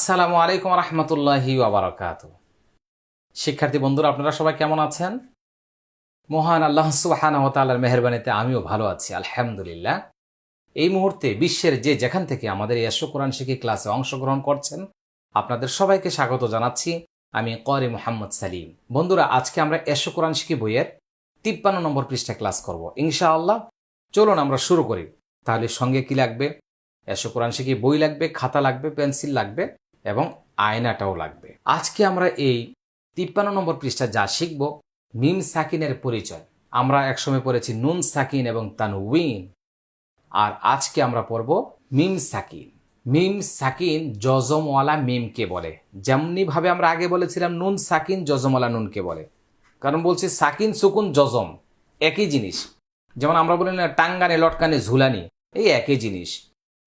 আসসালামু আলাইকুম রহমতুল্লাহি ওয়া বারাকাতুহু। শিক্ষার্থী বন্ধুরা, আপনারা সবাই কেমন আছেন? মহান আল্লাহ সুবহানাহু ওয়া তাআলার মেহেরবানিতে আমিও ভালো আছি, আলহামদুলিল্লাহ। এই মুহূর্তে বিশ্বের যেখান থেকে আমাদের এই আশু কোরআন শিক্ষা ক্লাসে অংশগ্রহণ করছেন, আপনাদের সবাইকে স্বাগত জানাচ্ছি। আমি ক্বারি মুহাম্মদ সালিম। বন্ধুরা, আজকে আমরা আশু কোরআন শিক্ষা বইয়ের 53 নম্বর পৃষ্ঠা ক্লাস করব ইনশাআল্লাহ। চলুন আমরা শুরু করি। তাহলে সঙ্গে কি লাগবে? আশু কোরআন শিক্ষা বই লাগবে, খাতা লাগবে, পেন্সিল লাগবে এবং আয়নাটাও লাগবে। আজকে আমরা এই 53 নম্বর পৃষ্ঠা যা শিখব, মিম সাকিনের পরিচয়। আমরা একসময় পড়েছি নুন সাকিন এবং তানউইন, আর আজকে আমরা পড়ব মিম সাকিন। মিম সাকিন জজমওয়ালা মিমকে বলে, যেমনি ভাবে আমরা আগে বলেছিলাম নুন সাকিন জজমওয়ালা নুনকে বলে। কারণ বলছি সাকিন সুকুন জজম একই জিনিস। যেমন আমরা বলি না টাঙ্গানে লটকানে ঝুলানি, এই একই জিনিস।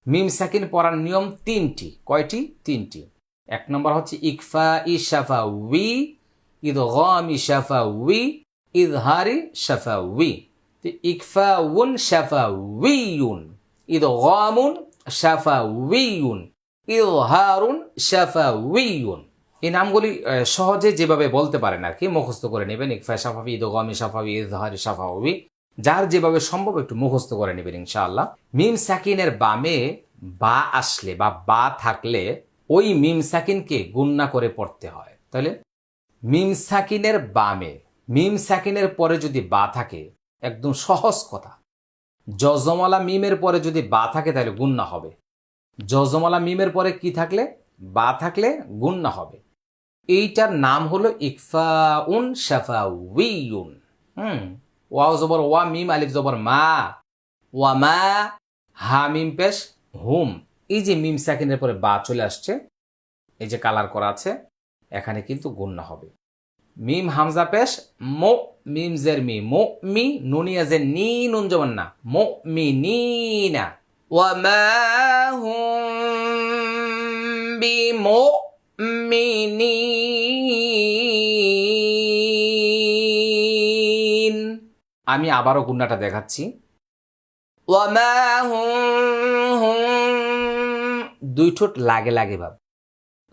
মিম সাকিন পড়ার নিয়ম তিনটি। কয়টি? তিনটি। এক নম্বর হচ্ছে ইকফা ই শাফা উই, ইদগামি শাফা উই, ইজহারি শাফা উই। ইকফা উন শাফা উইউন, ইদগামুন শাফা উইউন, ইজহারুন শাফা উইউন। এই নামগুলি সহজে যেভাবে বলতে পারেন আর কি মুখস্থ করে নেবেন। ইকফা শাফাবি, ইদগামি শাফাবি, ইজহারি শাফাবি, যার যেভাবে সম্ভব একটু মুখস্থ করে নেবেন ইনশাআল্লাহ। মিম সাকিনের বামে বা আসলে বা বা থাকলে ওই মিম সাকিনকে গুণনা করে পড়তে হয়। তাহলে মিম সাকিনের বামে, মিম সাকিনের পরে যদি বা থাকে, একদম সহজ কথা, জজমওয়ালা মিমের পরে যদি বা থাকে তাহলে গুণনা হবে। জজমওয়ালা মিমের পরে কি থাকলে? বা থাকলে গুণনা হবে। এইটার নাম হলো ইকফাউন শাফাউইউন। ওয়াও জবর ওয়া, মিম আলিফ জবর মা, ওয়া মা, হা মিম পেশ হুম। এই যে মিম সাকিনের পরে বা চলে আসছে, এই যে কালার করা আছে, এখানে কিন্তু গুণনা হবে। মিম হামজা পেশ মো, মিম জের মি, মো মি, নুনিয়া জের নি, নুন জবর না, মো মি নি না। ওয়া মা হুম বিমো মিনিন। আমি আবারও গুণনাটা দেখাচ্ছি। ওয়া মা হুম, দুই ঠোঁট লাগে লাগে ভাব।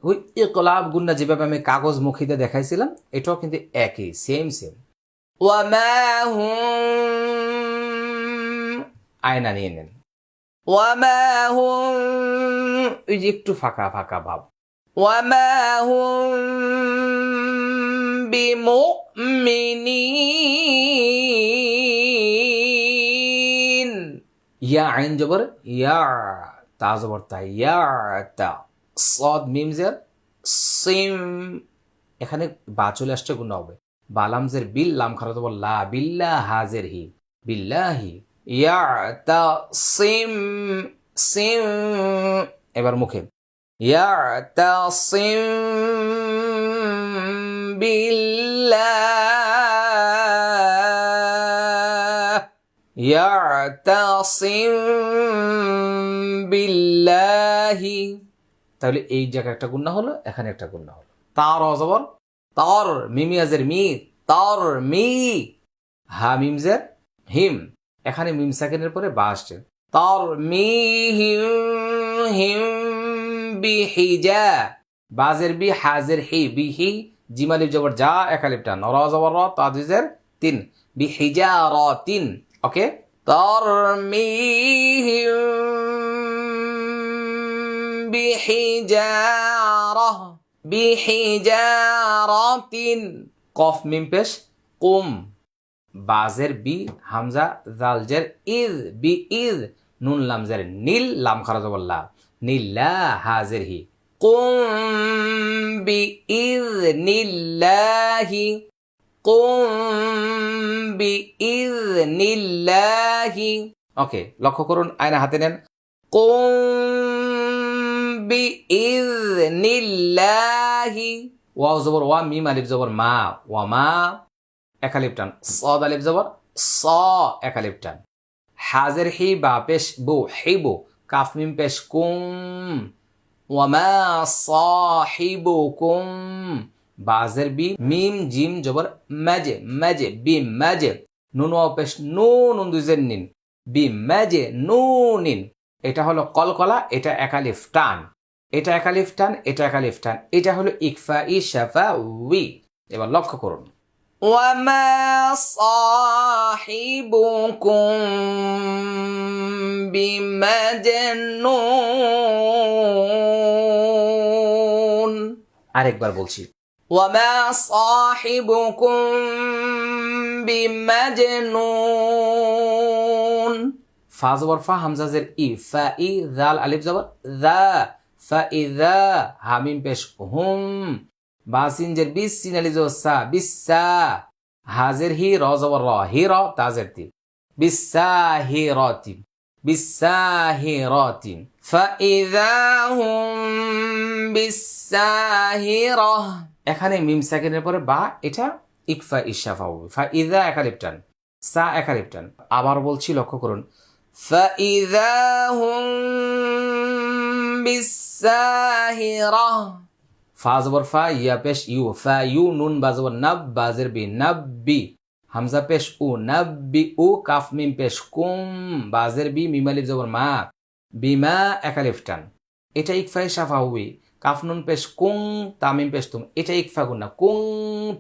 ওই ইকলাব গুণনা যেভাবে আমি কাগজ মুখিতে দেখাইছিলাম, এটাও কিন্তু একই, সেম সেম। ওয়া মা হুম, আয়না নিয়ে নেন। ওয়া মা হুম, ওই যে একটু ফাঁকা ফাঁকা ভাব। ওয়া মা হুম বিমুমিনিন। ইয়া আইন জবর ইয়া, তা জবর তা, ইয়া তা, সদ মিম জের সিম, এখানে বা চলে আসছে গুণা হবে। বালামজের বিল, লাম খারা জবর লা, বিল্লাহ হাজের হি, বিল্লাহি। ইয়া তা সিম, সিম। এবার মুখে ইয়া তা সিম বিল্লাহ, ইয়া তা সিম বিল্লাহি। তাহলে এই জায়গায় একটা গুণা হলো, এখানে একটা গুণা হলো। তার অজবর তর, মিমিয়াজের মি, তর মি, হা মিমজের হিম, এখানে মিম সাকিনের পরে বা আসছে। তর মি হিম, হিম বিহিজা, বাজের বি, হাজের হি, বিহি, জিমালিফ জবর যা, একালিফ টান, র জবর র, তাজিজের তিন, বিহিজা র তিন। ওকে, তর মি হিম বিহিজারা, বিহিজারাতিন। কফ মিম পেশ কুম, বাজের বি, হামজা জালজের ইজ, বি ইজ, নুন লামজের নীল, লাম খারা জবর লা, নীলা হাজের হি। কুম বি ইজ নিল্লাহি, কুম বি ইজ নিল্লাহি। ওকে, লক্ষ্য করুন, আয়না হাতে নেন। কুম বিইজনিল্লাহি। ওয়াও জবর ওয়া, মিম আলিফ জবর মা, ওয়া মা, একালিফ টান, সদ আলিফ জবর স, একালিফ টান। হাজের হি, বা পেশ বু, হিবু, কাফ মিম পেশ কুম, ওয়া মা সাহিবুকুম, বাজের বি, মিম জিম জবর মাজে, মাজে বি মাজে, নুন ওয়া পেশ নু, নুন দুইজের নিন, বি মাজে নুনিন। এটা হলো কলকলা, এটা একালিফ টান। এটা একালিফ টান, এটা একালিফ টান, এটা হলো ইকফাই শাফাউই। এবার লক্ষ্য করুন, ওয়ামা সাহিবুকুম বিমাজনুন। আরেকবার বলছি, ওয়ামা সাহিবুকুম বিমাজনুন। ফা জবর ফা, হামজা জের ই, ফা ই, জাল আলিফ জবর দা, ফা ইদা, হামিম পেশ হুম, বা সিন জের বিস, সিন আলিফ জবর সা, বিসা, হাজের হি, র জবর র, হি র, তাজের তি, বিসাহিরাতিন, বিসাহিরাতিন, ফা ইদা হুম বিসাহিরাহ। এখানে মিম সাকিনের পরে বা, এটা ইকফা ইশাফা হবে। ফা ইদা একালিফ টান, সা একালিফ টান। আবার বলছি, লক্ষ্য করুন, ফা ইদা হুম বিসাহিরাহ। ফা জবর ফা, ইয়া পেশ ইউ, ফা ইউ, নুন বা জবর নাব, বাজের বি, নাব্বি, হামজা পেশ উ, নাব্বি উ, কাফ মিম পেশ কুম, বাজের বি, মিম আলিফ জবর মা, বিমা একালিফ টান। এটা ইকফা শাফা হুই, কাফ নুন পেশ কুং, তামিম পেশ তুম, এটা ইকফা গুন্না, কুং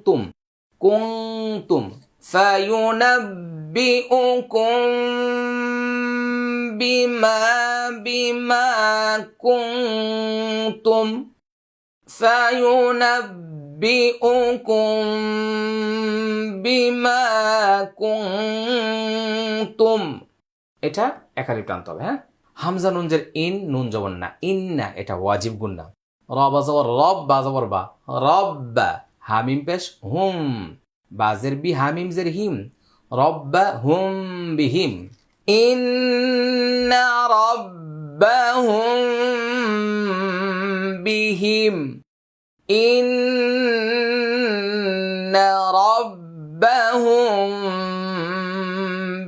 তুম, কুং তুম। ফায়ুনাব্বিউকুম বিমা কুনতুম, ফায়ুনাব্বিউকুম বিমা কুনতুম। এটা একালিফ টানতে হবে। হ্যাঁ, হামজা নুন জের ইন, নুন জবর না, ইন্না, এটা ওয়াজিব গুন্না। র বা জবর রব, বা জবর বা, রব্বা, হামিম পেশ হুম, বাজের বি, হামিম জের হিম, রব্বা হুম বিহিম। ইন্না রব্বাহুম বিহিম, ইন্না রব্বাহুম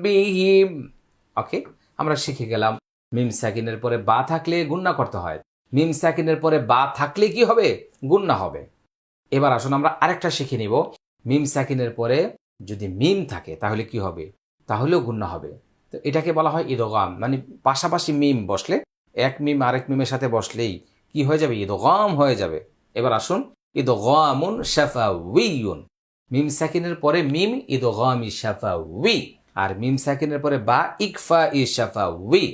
বিহিম। ওকে, আমরা শিখে গেলাম মিম সাকিনের পরে বা থাকলে গুন্না করতে হয়, মিম সাকিনের পরে বা থাকলে কি হবে, গুন্না হবে। এবার আসুন আমরা আরেকটা শিখে নিব, মিম সাকিনের পরে যদি মিম থাকে তাহলে কি হবে, তাহলেও গুন্না হবে। তো এটাকে বলা হয় ইদগাম, মানে পাশাপাশি মিম বসলে, এক মিম আরেক মিমের সাথে বসলেই কি হয়ে যাবে, ইদগাম হয়ে যাবে। এবার আসুন, ইদগামুন শাফাউইয়ুন, মিম সাকিনের পরে মিম ইদগামি শাফাউই, আর মিম সাকিনের পরে বা ইকফা ই শাফাউই।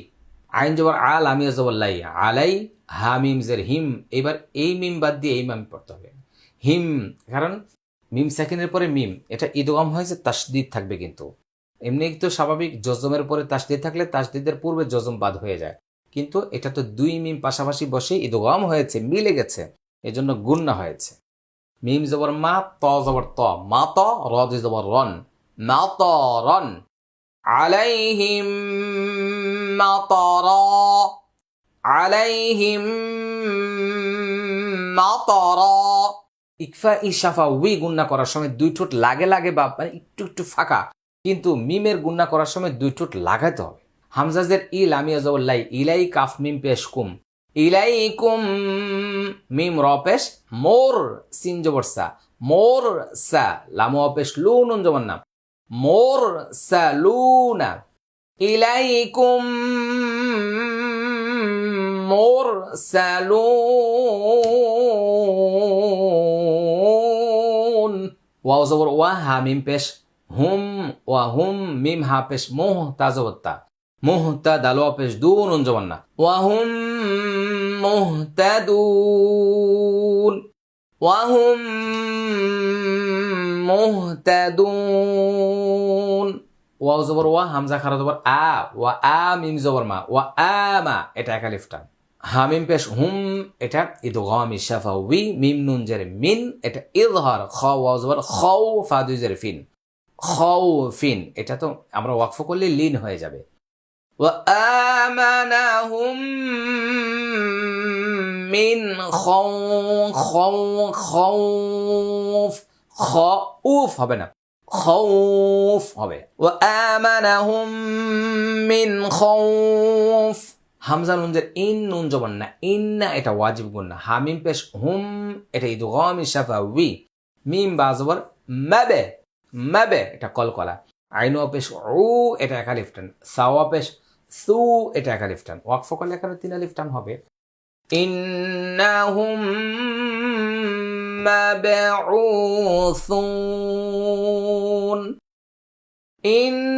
আইন জবর আল, আমি জবর লাই, আলাই, হা মিম জের হিম। এবার এই মিম বাদ দিয়ে এই মিম পড়তে হবে, হিম, কারণ মিম সাকিনের পরে মিম, এটা ইদগাম হয়েছে, তাসদিদ থাকবে। কিন্তু এমনি তো স্বাভাবিক জজমের পরে তাসদিদ থাকলে তাসদিদের পূর্বে জজম বাদ হয়ে যায়, কিন্তু এটা তো দুই মিম পাশাপাশি বসে ইদগাম হয়েছে, মিলে গেছে, এজন্য গুন্না হয়েছে। মিম জবর মা, ত জবর ত, মা ত, র জবর রন, মা ত রন, আলাইহিম মাতারা, আলাইহিম মাতারা। ইকফা ইশাফা উই গুন্না করার সময় দুই ঠোঁট লাগে লাগে বা মানে একটু একটু ফাঁকা, কিন্তু মিমের গুন্না করার সময় দুই ঠোঁট লাগাতে হবে। হামজাজের ই, লামিয়া জবর লাই, ইলাই, কাফ মিম পেশ কুম, ইলাইকুম, মিম র পেশ মোর, সিন জবর সা, মোর সা, লামু পেশ লু, নুন জবর না, মোর সা লুনা, ইলাইকুম মোর সালুন। ওয়াও জবর ওয়া, হা মিম পেশ হুম, ওয়া হুম, মিম হা পেশ মুহ, তা জবর তা, মুহ তা, দাল ওয়া পেশ দু, নুন জবর না, ওয়া হুম মুহতাদুন, ওয়া হুম মুহতাদুন। ওয়াও জবর ওয়া, হামজা খারা জবর আ, ওয়া আ মিম জবর মা, ওয়া আমা, এটা একালিফ টান। হামিম পেশ হুম, এটা ইদগামি শাফাউই, মিম নুন জের মিন, এটা ইজহার, খ ওয়াও জবর খাও, ফা দুই জের ফিন, খাউফিন, এটা তো আমরা ওয়াকফ করলে লিন হয়ে যাবে। ওয়া আমানাহুম মিন খাউফ, খাউফ হবে না, খাউফ হবে। ওয়া আমানাহুম মিন খাউফ। হামজা নুন জের ইন, নুন জবর না, ইন্না, এটা ওয়াজিব গুন্না। হামিম পেশ হুম, এটা ইদগামি শাফাউই, মিম বা জবর মাবে, মাবে, এটা কলকলা। আইনু পেশ উ, এটা একালিফ টান। সাওয়া পেশ সু, এটা একালিফ টান। ওয়াকফ করলে এখানে তিন আলিফ টান হবে। إنهم مبعوثون إنهم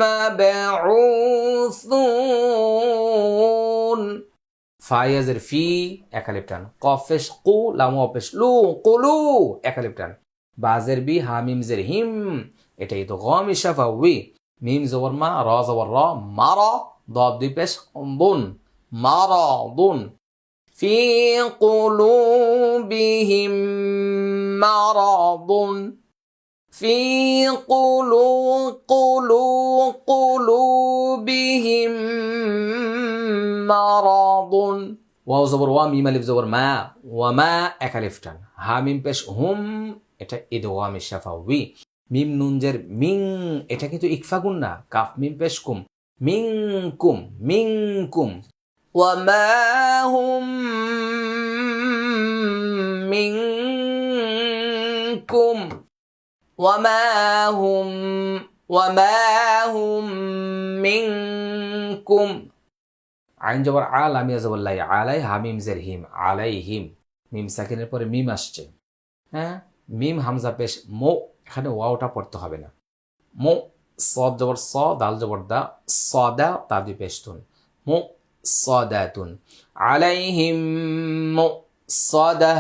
مبعوثون ফায়াজের ফি একালিফ টান, কফেশ কু লামু অপেশ লু কুলু একালিফ টান, বাজের বি হামিম জের হিম এটাই তো গম ইশাফা উই, মিম জবর মা র জবর র মারা দব দুই পেশ বুন মারাদুন ফি কুলুবিহিম মারাদুন ফি কুলুবিহিম মারাদুন। ওয়াও জবর ওয়া মিম আলিফ জবর মা ওয়া মা এক আলিফ টান, হা মিম পেশ হুম এটা ইদগাম শাফাউই, মিম নুন জের মিং এটা কিন্তু ইকফা গুণ না, কাফ মিম পেশ কুম মিনকুম মিনকুম ওয়া মা হুম মিনকুম ওয়া মা হুম মিনকুম। আইন জবর আল আমিয়া জবর লাই আলাই হামিম জের হিম আলাইহিম, মিম সাকিনের পরে মিম আসছে, হ্যাঁ মিম হামজা পেশ মো, এখানে ওয়াওটা পড়তে হবে না, মো সদ জবর স দাল জবর দা সদা তা দুই পেশতুন মো সদাতুন আলাইহিম মো সদা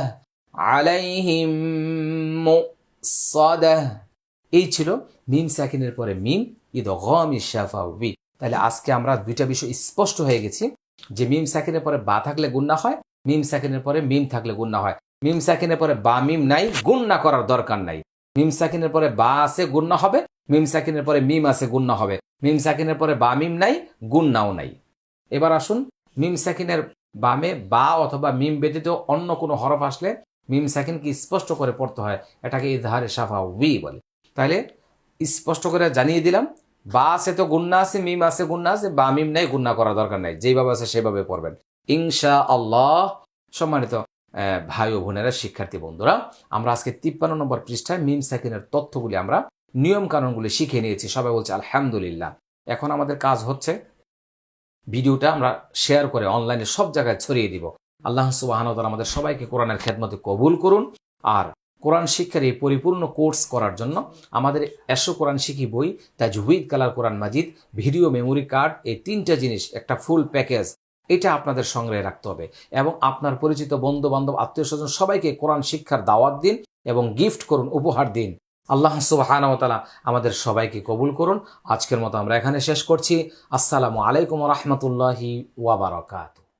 আলাইহিম মো সদা। এই ছিল মিম সাকিনের পরে মিম ইদগাম শাফাউই। তাহলে আজকে আমরা দুইটা বিষয় স্পষ্ট হয়ে গেছি যে মিম সাকিনের পরে বা থাকলে গুণনা হয়, মিম সাকিনের পরে মিম থাকলে গুণনা হয়। মিম সাকিনের পরে বা মিম নাই, গুণনা করার দরকার নাই। মিম সাকিনের পরে বা আছে গুণনা হবে, মিম সাকিনের পরে মিম আছে গুণনা হবে, মিম সাকিনের পরে বা মিম নাই গুণনাও নাই। এবার আসুন মিম সাকিনের বামে বা অথবা মিম ব্যতীত অন্য কোনো হরফ আসলে মিম সাকিনকে স্পষ্ট করে পড়তে হয়, এটাকে ইজহারে শাফাউই বলে। তাহলে স্পষ্ট করে জানিয়ে দিলাম, বা আছে তো গুণনা আছে, মিম আছে গুণনা আছে, বা মিম নাই গুণনা করার দরকার নাই, যেভাবে আছে সেভাবে পড়বেন ইনশা আল্লাহ। সম্মানিত ভাই ও বোনেরা, শিক্ষার্থী বন্ধুরা, আমরা আজকে 53 নম্বর পৃষ্ঠায় মিম সাকিনের তথ্যগুলি আমরা নিয়ম কানুনগুলি শিখে নিয়েছি, সবাই বলছে আলহামদুলিল্লাহ। এখন আমাদের কাজ হচ্ছে ভিডিওটা আমরা শেয়ার করে অনলাইনে সব জায়গায় ছড়িয়ে দিব। আল্লাহ সুবহানাহু ওয়া তাআলা আমাদের সবাইকে কোরআনের খেদমতে কবুল করুন। আর কোরআন শিক্ষার এই পরিপূর্ণ কোর্স করার জন্য আমাদের এসো কোরআন শিখি বই, তাজউইদ কালার কোরআন মাজিদ, ভিডিও মেমোরি কার্ড, এই তিনটা জিনিস একটা ফুল প্যাকেজ, এটা আপনাদের সংগ্রহে রাখতে হবে এবং আপনার পরিচিত বন্ধু বান্ধব আত্মীয় স্বজন সবাইকে কোরআন শিক্ষার দাওয়াত দিন এবং গিফট করুন, উপহার দিন। আল্লাহ সুবহানাহু ওয়া তাআলা আমাদের সবাইকে কবুল করুন। আজকের মতো আমরা এখানে শেষ করছি। আসসালামু আলাইকুম ওয়া রাহমাতুল্লাহি ওয়া বারাকাতুহু।